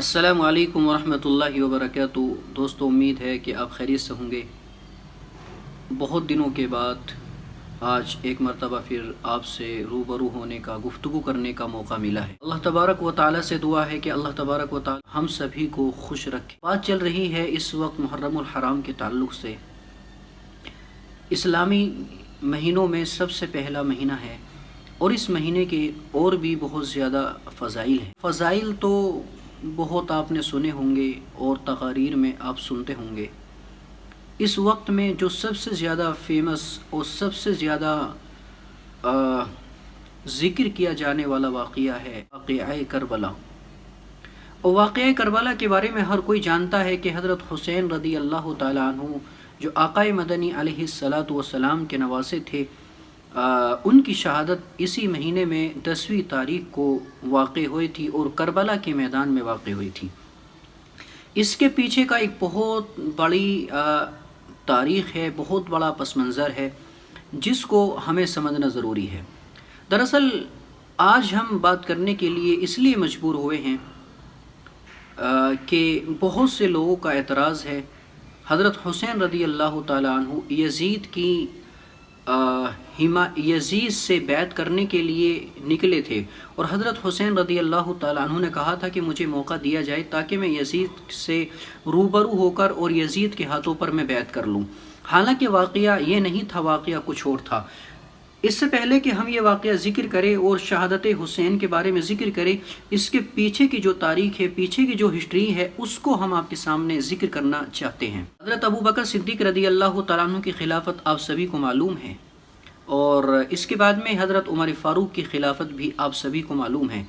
السلام علیکم ورحمۃ اللہ وبرکاتہ۔ دوستو، امید ہے کہ آپ خیریت سے ہوں گے۔ بہت دنوں کے بعد آج ایک مرتبہ پھر آپ سے روبرو ہونے کا، گفتگو کرنے کا موقع ملا ہے۔ اللہ تبارک و تعالیٰ سے دعا ہے کہ اللہ تبارک و تعالیٰ ہم سبھی کو خوش رکھے۔ بات چل رہی ہے اس وقت محرم الحرام کے تعلق سے۔ اسلامی مہینوں میں سب سے پہلا مہینہ ہے، اور اس مہینے کے اور بھی بہت زیادہ فضائل ہیں۔ فضائل تو بہت آپ نے سنے ہوں گے اور تقاریر میں آپ سنتے ہوں گے۔ اس وقت میں جو سب سے زیادہ فیمس اور سب سے زیادہ ذکر کیا جانے والا واقعہ ہے واقعہ کربلا۔ اور واقعہ کربلا کے بارے میں ہر کوئی جانتا ہے کہ حضرت حسین رضی اللہ تعالیٰ عنہ، جو آقا مدنی علیہ الصلاۃ والسلام کے نواسے تھے، ان کی شہادت اسی مہینے میں 10ویں تاریخ کو واقع ہوئی تھی اور کربلا کے میدان میں واقع ہوئی تھی۔ اس کے پیچھے کا ایک بہت بڑی تاریخ ہے، بہت بڑا پس منظر ہے، جس کو ہمیں سمجھنا ضروری ہے۔ دراصل آج ہم بات کرنے کے لیے اس لیے مجبور ہوئے ہیں کہ بہت سے لوگوں کا اعتراض ہے۔ حضرت حسین رضی اللہ تعالیٰ عنہ یزید سے بیعت کرنے کے لیے نکلے تھے، اور حضرت حسین رضی اللہ تعالیٰ عنہ نے کہا تھا کہ مجھے موقع دیا جائے تاکہ میں یزید سے روبرو ہو کر اور یزید کے ہاتھوں پر میں بیعت کر لوں۔ حالانکہ واقعہ یہ نہیں تھا، واقعہ کچھ اور تھا۔ اس سے پہلے کہ ہم یہ واقعہ ذکر کریں اور شہادت حسین کے بارے میں ذکر کریں، اس کے پیچھے کی جو تاریخ ہے، پیچھے کی جو ہسٹری ہے، اس کو ہم آپ کے سامنے ذکر کرنا چاہتے ہیں۔ حضرت ابوبکر صدیق رضی اللہ تعالیٰ عنہ کی خلافت آپ سبھی کو معلوم ہے، اور اس کے بعد میں حضرت عمر فاروق کی خلافت بھی آپ سبھی کو معلوم ہے۔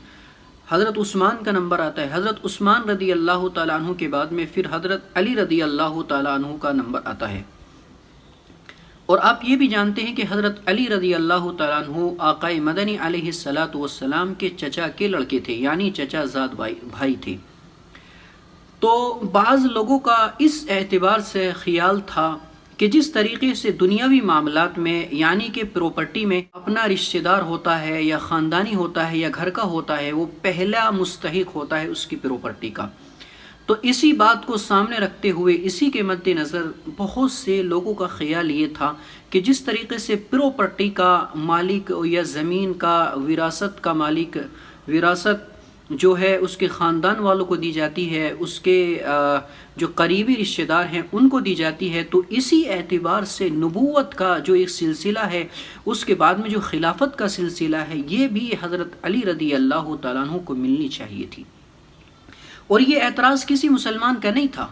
حضرت عثمان کا نمبر آتا ہے، حضرت عثمان رضی اللہ تعالیٰ عنہ کے بعد میں پھر حضرت علی رضی اللہ تعالیٰ عنہ کا نمبر آتا ہے۔ اور آپ یہ بھی جانتے ہیں کہ حضرت علی رضی اللہ تعالیٰ عنہ آقا مدنی علیہ الصلاۃ والسلام کے چچا کے لڑکے تھے، یعنی چچا زاد بھائی تھے۔ تو بعض لوگوں کا اس اعتبار سے خیال تھا کہ جس طریقے سے دنیاوی معاملات میں، یعنی کہ پراپرٹی میں اپنا رشتہ دار ہوتا ہے یا خاندانی ہوتا ہے یا گھر کا ہوتا ہے، وہ پہلا مستحق ہوتا ہے اس کی پراپرٹی کا۔ تو اسی بات کو سامنے رکھتے ہوئے، اسی کے مد نظر بہت سے لوگوں کا خیال یہ تھا کہ جس طریقے سے پراپرٹی کا مالک یا زمین کا وراثت کا مالک، وراثت جو ہے اس کے خاندان والوں کو دی جاتی ہے، اس کے جو قریبی رشتہ دار ہیں ان کو دی جاتی ہے، تو اسی اعتبار سے نبوت کا جو ایک سلسلہ ہے، اس کے بعد میں جو خلافت کا سلسلہ ہے، یہ بھی حضرت علی رضی اللہ تعالیٰ عنہ کو ملنی چاہیے تھی۔ اور یہ اعتراض کسی مسلمان کا نہیں تھا،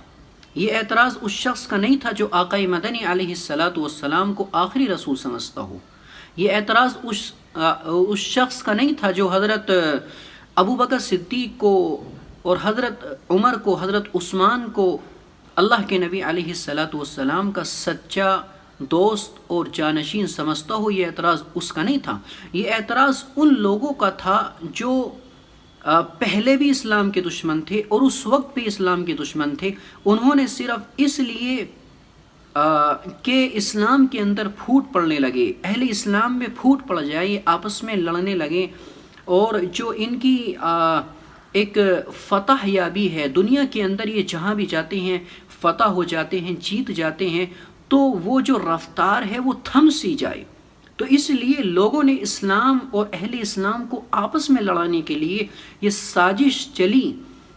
یہ اعتراض اس شخص کا نہیں تھا جو آقا مدنی علیہ الصلاۃ والسلام کو آخری رسول سمجھتا ہو۔ یہ اعتراض اس شخص کا نہیں تھا جو حضرت ابوبکر صدیق کو اور حضرت عمر کو، حضرت عثمان کو اللہ کے نبی علیہ الصلاۃ والسلام کا سچا دوست اور جانشین سمجھتا ہو۔ یہ اعتراض اس کا نہیں تھا، یہ اعتراض ان لوگوں کا تھا جو پہلے بھی اسلام کے دشمن تھے اور اس وقت بھی اسلام کے دشمن تھے۔ انہوں نے صرف اس لیے کہ اسلام کے اندر پھوٹ پڑنے لگے، اہل اسلام میں پھوٹ پڑ جائے، آپس میں لڑنے لگے، اور جو ان کی ایک فتح یابی ہے دنیا کے اندر، یہ جہاں بھی جاتے ہیں فتح ہو جاتے ہیں، جیت جاتے ہیں، تو وہ جو رفتار ہے وہ تھم سی جائے۔ تو اس لیے لوگوں نے اسلام اور اہل اسلام کو آپس میں لڑانے کے لیے یہ سازش چلی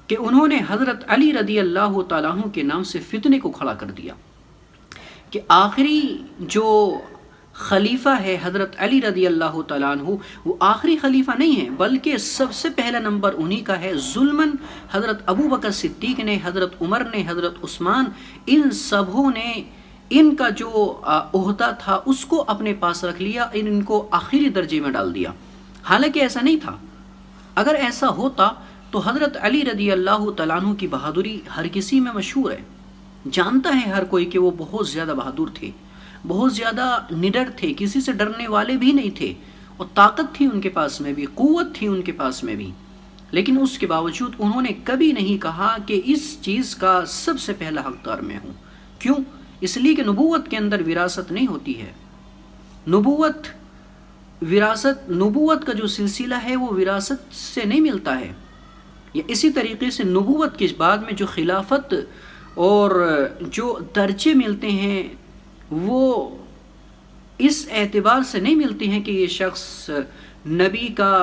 کہ انہوں نے حضرت علی رضی اللہ تعالیٰ عنہ کے نام سے فتنے کو کھڑا کر دیا کہ آخری جو خلیفہ ہے حضرت علی رضی اللہ تعالیٰ عنہ، وہ آخری خلیفہ نہیں ہے، بلکہ سب سے پہلا نمبر انہی کا ہے۔ ظلماً حضرت ابوبکر صدیق نے، حضرت عمر نے، حضرت عثمان، ان سبوں نے ان کا جو عہدہ تھا اس کو اپنے پاس رکھ لیا، ان کو آخری درجے میں ڈال دیا۔ حالانکہ ایسا نہیں تھا۔ اگر ایسا ہوتا تو حضرت علی رضی اللہ تعالیٰ عنہ کی بہادری ہر کسی میں مشہور ہے، جانتا ہے ہر کوئی کہ وہ بہت زیادہ بہادر تھے، بہت زیادہ نڈر تھے، کسی سے ڈرنے والے بھی نہیں تھے، اور طاقت تھی ان کے پاس میں بھی، قوت تھی ان کے پاس میں بھی۔ لیکن اس کے باوجود انہوں نے کبھی نہیں کہا کہ اس چیز کا سب سے پہلا حقدار میں ہوں۔ کیوں؟ اس لیے کہ نبوت کے اندر وراثت نہیں ہوتی ہے۔ نبوت کا جو سلسلہ ہے وہ وراثت سے نہیں ملتا ہے۔ یا اسی طریقے سے نبوت کے بعد میں جو خلافت اور جو درجے ملتے ہیں وہ اس اعتبار سے نہیں ملتے ہیں کہ یہ شخص نبی کا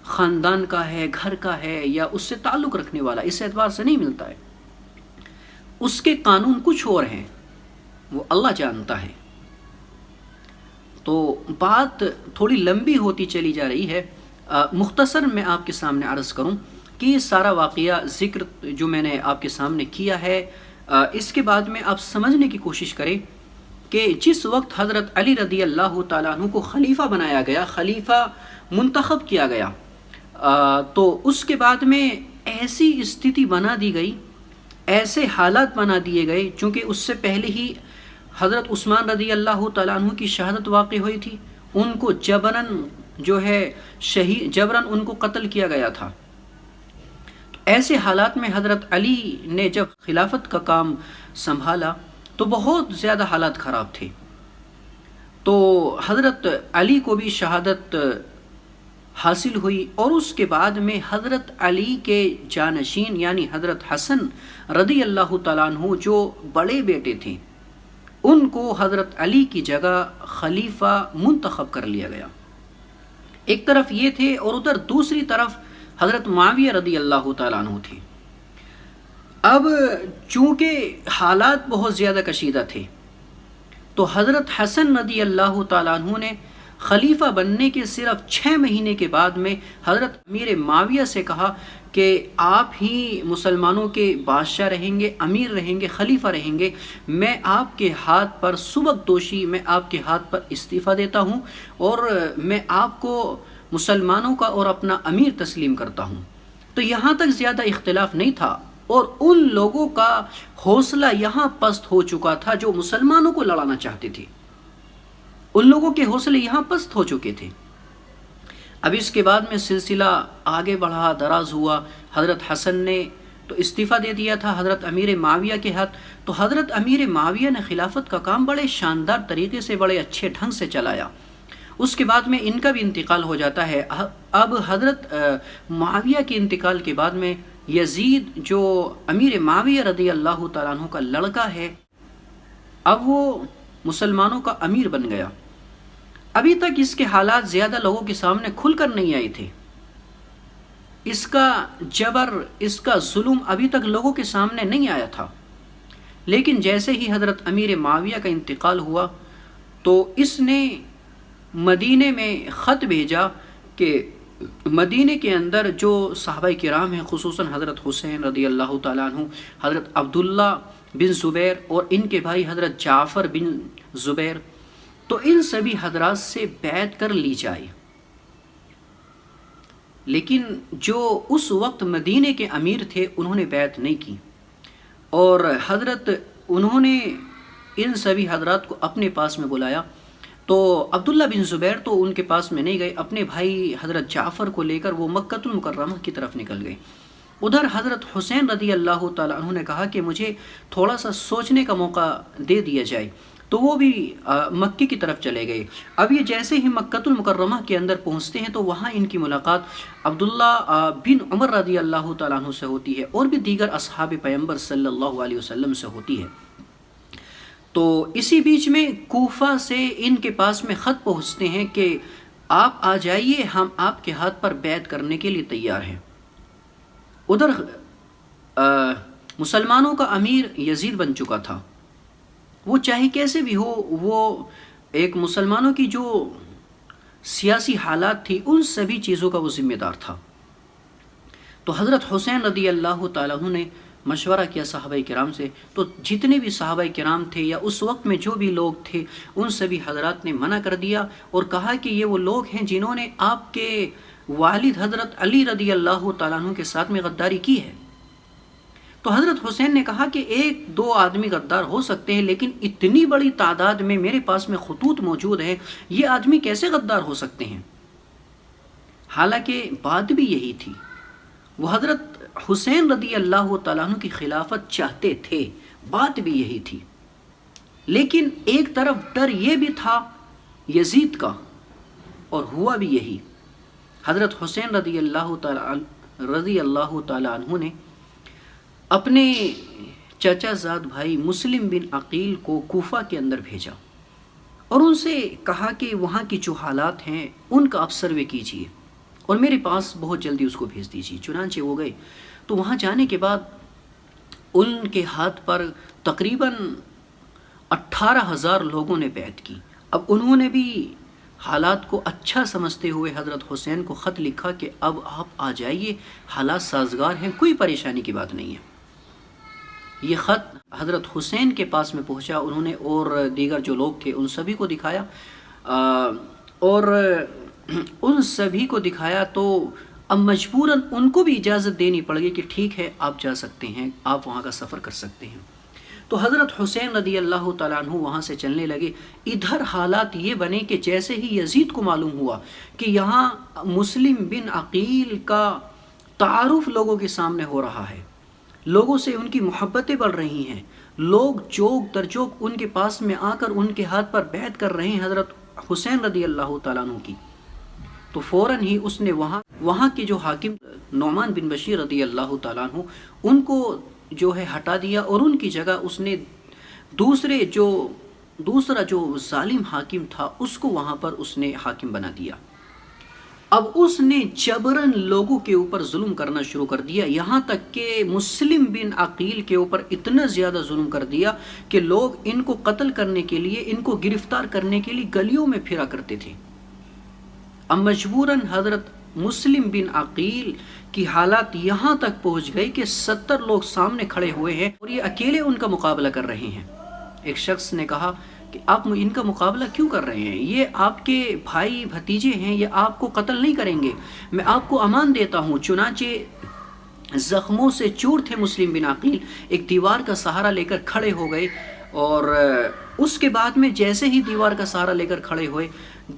خاندان کا ہے، گھر کا ہے یا اس سے تعلق رکھنے والا، اس اعتبار سے نہیں ملتا ہے. اس کے قانون کچھ اور ہیں، وہ اللہ جانتا ہے. تو بات تھوڑی لمبی ہوتی چلی جا رہی ہے. مختصر میں آپ کے سامنے عرض کروں کہ یہ سارا واقعہ ذکر جو میں نے آپ کے سامنے کیا ہے، اس کے بعد میں آپ سمجھنے کی کوشش کریں کہ جس وقت حضرت علی رضی اللہ تعالیٰ عنہ کو خلیفہ بنایا گیا، خلیفہ منتخب کیا گیا، تو اس کے بعد میں ایسی استھتی بنا دی گئی، ایسے حالات بنا دیے گئے، چونکہ اس سے پہلے ہی حضرت عثمان رضی اللہ تعالیٰ عنہ کی شہادت واقع ہوئی تھی. ان کو جبراً جو ہے جبراً ان کو قتل کیا گیا تھا. تو ایسے حالات میں حضرت علی نے جب خلافت کا کام سنبھالا تو بہت زیادہ حالات خراب تھے. تو حضرت علی کو بھی شہادت حاصل ہوئی، اور اس کے بعد میں حضرت علی کے جانشین یعنی حضرت حسن رضی اللہ تعالیٰ عنہ جو بڑے بیٹے تھے، ان کو حضرت علی کی جگہ خلیفہ منتخب کر لیا گیا. ایک طرف یہ تھے اور ادھر دوسری طرف حضرت معاویہ رضی اللہ تعالیٰ عنہ تھے. اب چونکہ حالات بہت زیادہ کشیدہ تھے تو حضرت حسن رضی اللہ تعالیٰ عنہ نے خلیفہ بننے کے صرف 6 مہینے کے بعد میں حضرت امیر معاویہ سے کہا کہ آپ ہی مسلمانوں کے بادشاہ رہیں گے، امیر رہیں گے، خلیفہ رہیں گے. میں آپ کے ہاتھ پر سبکدوشی، میں آپ کے ہاتھ پر استعفیٰ دیتا ہوں اور میں آپ کو مسلمانوں کا اور اپنا امیر تسلیم کرتا ہوں. تو یہاں تک زیادہ اختلاف نہیں تھا، اور ان لوگوں کا حوصلہ یہاں پست ہو چکا تھا جو مسلمانوں کو لڑانا چاہتے تھے. ان لوگوں کے حوصلے یہاں پست ہو چکے تھے. اب اس کے بعد میں سلسلہ آگے بڑھا، دراز ہوا. حضرت حسن نے تو استعفیٰ دے دیا تھا حضرت امیر معاویہ کے ہاتھ. تو حضرت امیر معاویہ نے خلافت کا کام بڑے شاندار طریقے سے، بڑے اچھے ڈھنگ سے چلایا. اس کے بعد میں ان کا بھی انتقال ہو جاتا ہے. اب حضرت معاویہ کے انتقال کے بعد میں یزید جو امیر معاویہ رضی اللہ تعالیٰ عنہ کا لڑکا ہے، اب وہ مسلمانوں کا امیر بن گیا. ابھی تک اس کے حالات زیادہ لوگوں کے سامنے کھل کر نہیں آئے تھے. اس کا جبر، اس کا ظلم ابھی تک لوگوں کے سامنے نہیں آیا تھا. لیکن جیسے ہی حضرت امیر معاویہ کا انتقال ہوا تو اس نے مدینے میں خط بھیجا کہ مدینے کے اندر جو صحابہ کرام ہیں، خصوصاً حضرت حسین رضی اللہ تعالیٰ عنہ، حضرت عبداللہ بن زبیر اور ان کے بھائی حضرت جعفر بن زبیر، تو ان سبھی حضرات سے بیعت کر لی جائے. لیکن جو اس وقت مدینے کے امیر تھے انہوں نے بیعت نہیں کی، اور انہوں نے ان سبھی حضرات کو اپنے پاس میں بلایا. تو عبداللہ بن زبیر تو ان کے پاس میں نہیں گئے، اپنے بھائی حضرت جعفر کو لے کر وہ مکہ المکرمہ کی طرف نکل گئے. ادھر حضرت حسین رضی اللہ تعالیٰ عنہ نے کہا کہ مجھے تھوڑا سا سوچنے کا موقع دے دیا جائے. تو وہ بھی مکے کی طرف چلے گئے. اب یہ جیسے ہی مکہ المکرمہ کے اندر پہنچتے ہیں تو وہاں ان کی ملاقات عبداللہ بن عمر رضی اللہ تعالیٰ عنہ سے ہوتی ہے، اور بھی دیگر اصحاب پیغمبر صلی اللہ علیہ وسلم سے ہوتی ہے. تو اسی بیچ میں کوفہ سے ان کے پاس میں خط پہنچتے ہیں کہ آپ آ جائیے، ہم آپ کے ہاتھ پر بیعت کرنے کے لیے تیار ہیں. ادھر مسلمانوں کا امیر یزید بن چکا تھا. وہ چاہے کیسے بھی ہو، وہ ایک مسلمانوں کی جو سیاسی حالات تھی ان سبھی چیزوں کا وہ ذمہ دار تھا. تو حضرت حسین رضی اللہ تعالیٰ عنہ نے مشورہ کیا صحابہ کرام سے. تو جتنے بھی صحابہ کرام تھے یا اس وقت میں جو بھی لوگ تھے ان سبھی حضرات نے منع کر دیا اور کہا کہ یہ وہ لوگ ہیں جنہوں نے آپ کے والد حضرت علی رضی اللہ تعالیٰ عنہ کے ساتھ میں غداری کی ہے. تو حضرت حسین نے کہا کہ 1-2 آدمی غدار ہو سکتے ہیں، لیکن اتنی بڑی تعداد میں میرے پاس میں خطوط موجود ہیں، یہ آدمی کیسے غدار ہو سکتے ہیں؟ حالانکہ بات بھی یہی تھی، وہ حضرت حسین رضی اللہ تعالیٰ عنہ کی خلافت چاہتے تھے، بات بھی یہی تھی. لیکن ایک طرف ڈر یہ بھی تھا یزید کا، اور ہوا بھی یہی. حضرت حسین رضی اللہ تعالیٰ رضی اللہ تعالیٰ عنہ نے اپنے چچا زاد بھائی مسلم بن عقیل کو کوفہ کے اندر بھیجا اور ان سے کہا کہ وہاں کی جو حالات ہیں ان کا آپ سروے کیجئے اور میرے پاس بہت جلدی اس کو بھیج دیجیے۔ چنانچہ وہ گئے تو وہاں جانے کے بعد ان کے ہاتھ پر تقریباً 18,000 لوگوں نے بیعت کی۔ اب انہوں نے بھی حالات کو اچھا سمجھتے ہوئے حضرت حسین کو خط لکھا کہ اب آپ آ جائیے، حالات سازگار ہیں، کوئی پریشانی کی بات نہیں ہے۔ یہ خط حضرت حسین کے پاس میں پہنچا، انہوں نے اور دیگر جو لوگ تھے ان سبھی کو دکھایا اور ان سبھی کو دکھایا تو اب مجبوراً ان کو بھی اجازت دینی پڑ گئی کہ ٹھیک ہے آپ جا سکتے ہیں، آپ وہاں کا سفر کر سکتے ہیں۔ تو حضرت حسین رضی اللہ تعالیٰ عنہ وہاں سے چلنے لگے۔ ادھر حالات یہ بنے کہ جیسے ہی یزید کو معلوم ہوا کہ یہاں مسلم بن عقیل کا تعارف لوگوں کے سامنے ہو رہا ہے، لوگوں سے ان کی محبتیں بڑھ رہی ہیں، لوگ چوک در چوک ان کے پاس میں آ کر ان کے ہاتھ پر بیعت کر رہے ہیں حضرت حسین رضی اللہ تعالیٰ عنہ کی، تو فوراً ہی اس نے وہاں کے جو حاکم نعمان بن بشیر رضی اللہ تعالیٰ عنہ ان کو جو ہے ہٹا دیا اور ان کی جگہ اس نے دوسرا جو ظالم حاکم تھا اس کو وہاں پر اس نے حاکم بنا دیا۔ اب اس نے جبراً لوگوں کے اوپر ظلم کرنا شروع کر دیا، یہاں تک کہ مسلم بن عقیل کے اوپر اتنا زیادہ ظلم کر دیا کہ لوگ ان کو قتل کرنے کے لیے، ان کو گرفتار کرنے کے لیے گلیوں میں پھرا کرتے تھے۔ اب مجبوراً حضرت مسلم بن عقیل کی حالات یہاں تک پہنچ گئی کہ 70 لوگ سامنے کھڑے ہوئے ہیں اور یہ اکیلے ان کا مقابلہ کر رہے ہیں۔ ایک شخص نے کہا کہ آپ ان کا مقابلہ کیوں کر رہے ہیں؟ یہ آپ کے بھائی بھتیجے ہیں، یہ آپ کو قتل نہیں کریں گے، میں آپ کو امان دیتا ہوں۔ چنانچہ زخموں سے چور تھے مسلم بن عقیل، ایک دیوار کا سہارا لے کر کھڑے ہو گئے اور اس کے بعد میں جیسے ہی دیوار کا سہارا لے کر کھڑے ہوئے،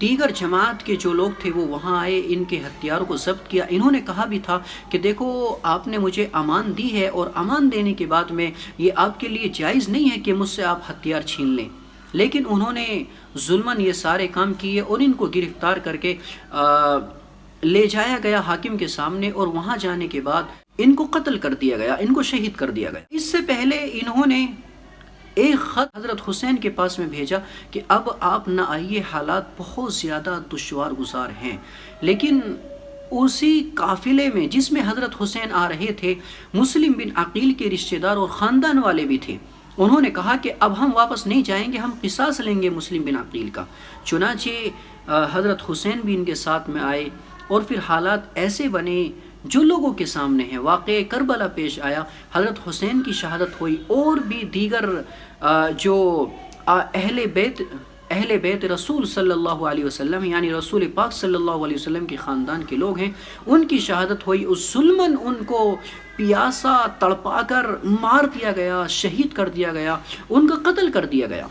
دیگر جماعت کے جو لوگ تھے وہ وہاں آئے، ان کے ہتھیاروں کو ضبط کیا۔ انہوں نے کہا بھی تھا کہ دیکھو آپ نے مجھے امان دی ہے اور امان دینے کے بعد میں یہ آپ کے لیے جائز نہیں ہے کہ مجھ سے آپ ہتھیار چھین لیں، لیکن انہوں نے ظلماً یہ سارے کام کیے اور ان کو گرفتار کر کے لے جایا گیا حاکم کے سامنے اور وہاں جانے کے بعد ان کو قتل کر دیا گیا، ان کو شہید کر دیا گیا۔ اس سے پہلے انہوں نے ایک خط حضرت حسین کے پاس میں بھیجا کہ اب آپ نہ آئیے، حالات بہت زیادہ دشوار گزار ہیں، لیکن اسی قافلے میں جس میں حضرت حسین آ رہے تھے مسلم بن عقیل کے رشتہ دار اور خاندان والے بھی تھے۔ انہوں نے کہا کہ اب ہم واپس نہیں جائیں گے، ہم قصاص لیں گے مسلم بن عقیل کا۔ چنانچہ حضرت حسین بھی ان کے ساتھ میں آئے اور پھر حالات ایسے بنے جو لوگوں کے سامنے ہیں، واقع کربلا پیش آیا، حضرت حسین کی شہادت ہوئی اور بھی دیگر جو اہل بیت رسول صلی اللہ علیہ وسلم یعنی رسول پاک صلی اللہ علیہ وسلم کے خاندان کے لوگ ہیں، ان کی شہادت ہوئی۔ اس ظلماً ان کو پیاسا تڑپا کر مار دیا گیا، شہید کر دیا گیا، ان کا قتل کر دیا گیا۔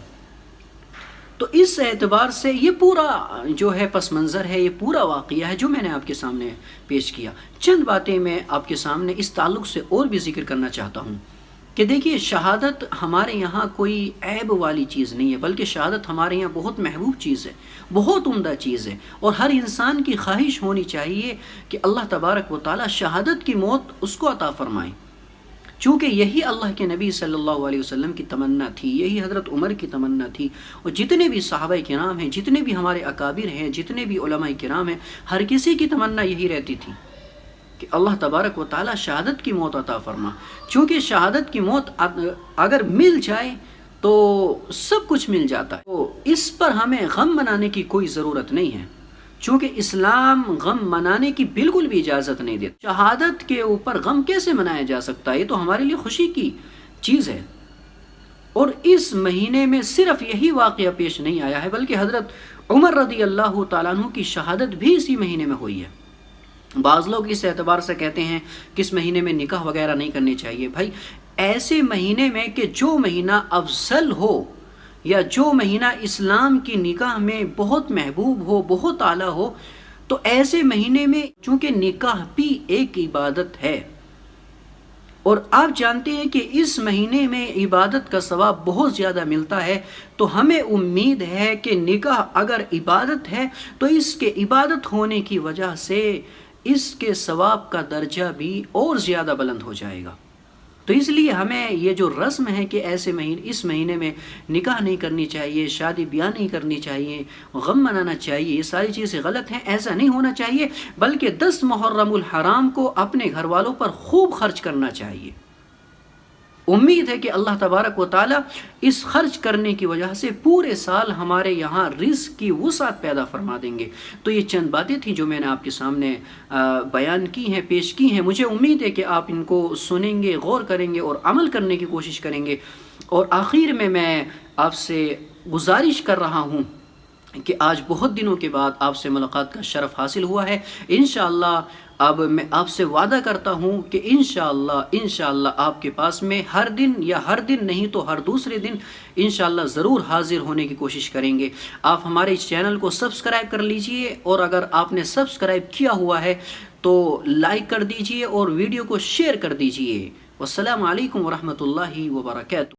تو اس اعتبار سے یہ پورا جو ہے پس منظر ہے، یہ پورا واقعہ ہے جو میں نے آپ کے سامنے پیش کیا۔ چند باتیں میں آپ کے سامنے اس تعلق سے اور بھی ذکر کرنا چاہتا ہوں کہ دیکھیے شہادت ہمارے یہاں کوئی عیب والی چیز نہیں ہے، بلکہ شہادت ہمارے یہاں بہت محبوب چیز ہے، بہت عمدہ چیز ہے، اور ہر انسان کی خواہش ہونی چاہیے کہ اللہ تبارک و تعالی شہادت کی موت اس کو عطا فرمائے، چونکہ یہی اللہ کے نبی صلی اللہ علیہ وسلم کی تمنا تھی، یہی حضرت عمر کی تمنا تھی، اور جتنے بھی صحابہ کرام ہیں، جتنے بھی ہمارے اکابر ہیں، جتنے بھی علماء کرام ہیں، ہر کسی کی تمنا یہی رہتی تھی کہ اللہ تبارک و تعالی شہادت کی موت عطا فرما، چونکہ شہادت کی موت اگر مل جائے تو سب کچھ مل جاتا ہے۔ تو اس پر ہمیں غم منانے کی کوئی ضرورت نہیں ہے، چونکہ اسلام غم منانے کی بالکل بھی اجازت نہیں دیتا۔ شہادت کے اوپر غم کیسے منایا جا سکتا ہے؟ یہ تو ہمارے لیے خوشی کی چیز ہے، اور اس مہینے میں صرف یہی واقعہ پیش نہیں آیا ہے، بلکہ حضرت عمر رضی اللہ تعالیٰ عنہ کی شہادت بھی اسی مہینے میں ہوئی ہے۔ بعض لوگ اس اعتبار سے کہتے ہیں کہ اس مہینے میں نکاح وغیرہ نہیں کرنے چاہیے۔ بھائی ایسے مہینے میں کہ جو مہینہ افضل ہو یا جو مہینہ اسلام کی نکاح میں بہت محبوب ہو، بہت اعلیٰ ہو، تو ایسے مہینے میں چونکہ نکاح بھی ایک عبادت ہے، اور آپ جانتے ہیں کہ اس مہینے میں عبادت کا ثواب بہت زیادہ ملتا ہے، تو ہمیں امید ہے کہ نکاح اگر عبادت ہے تو اس کے عبادت ہونے کی وجہ سے اس کے ثواب کا درجہ بھی اور زیادہ بلند ہو جائے گا۔ تو اس لیے ہمیں یہ جو رسم ہے کہ اس مہینے میں نکاح نہیں کرنی چاہیے، شادی بیاہ نہیں کرنی چاہیے، غم منانا چاہیے، یہ ساری چیزیں غلط ہیں، ایسا نہیں ہونا چاہیے، بلکہ 10 محرم الحرام کو اپنے گھر والوں پر خوب خرچ کرنا چاہیے۔ امید ہے کہ اللہ تبارک و تعالی اس خرچ کرنے کی وجہ سے پورے سال ہمارے یہاں رزق کی وسعت پیدا فرما دیں گے۔ تو یہ چند باتیں تھیں جو میں نے آپ کے سامنے بیان کی ہیں، پیش کی ہیں۔ مجھے امید ہے کہ آپ ان کو سنیں گے، غور کریں گے اور عمل کرنے کی کوشش کریں گے۔ اور آخر میں آپ سے گزارش کر رہا ہوں کہ آج بہت دنوں کے بعد آپ سے ملاقات کا شرف حاصل ہوا ہے۔ انشاءاللہ اب میں آپ سے وعدہ کرتا ہوں کہ انشاءاللہ آپ کے پاس میں ہر دن یا ہر دن نہیں تو ہر دوسرے دن انشاءاللہ ضرور حاضر ہونے کی کوشش کریں گے۔ آپ ہمارے اس چینل کو سبسکرائب کر لیجئے، اور اگر آپ نے سبسکرائب کیا ہوا ہے تو لائک کر دیجئے اور ویڈیو کو شیئر کر دیجئے۔ والسلام علیکم ورحمۃ اللہ وبرکاتہ۔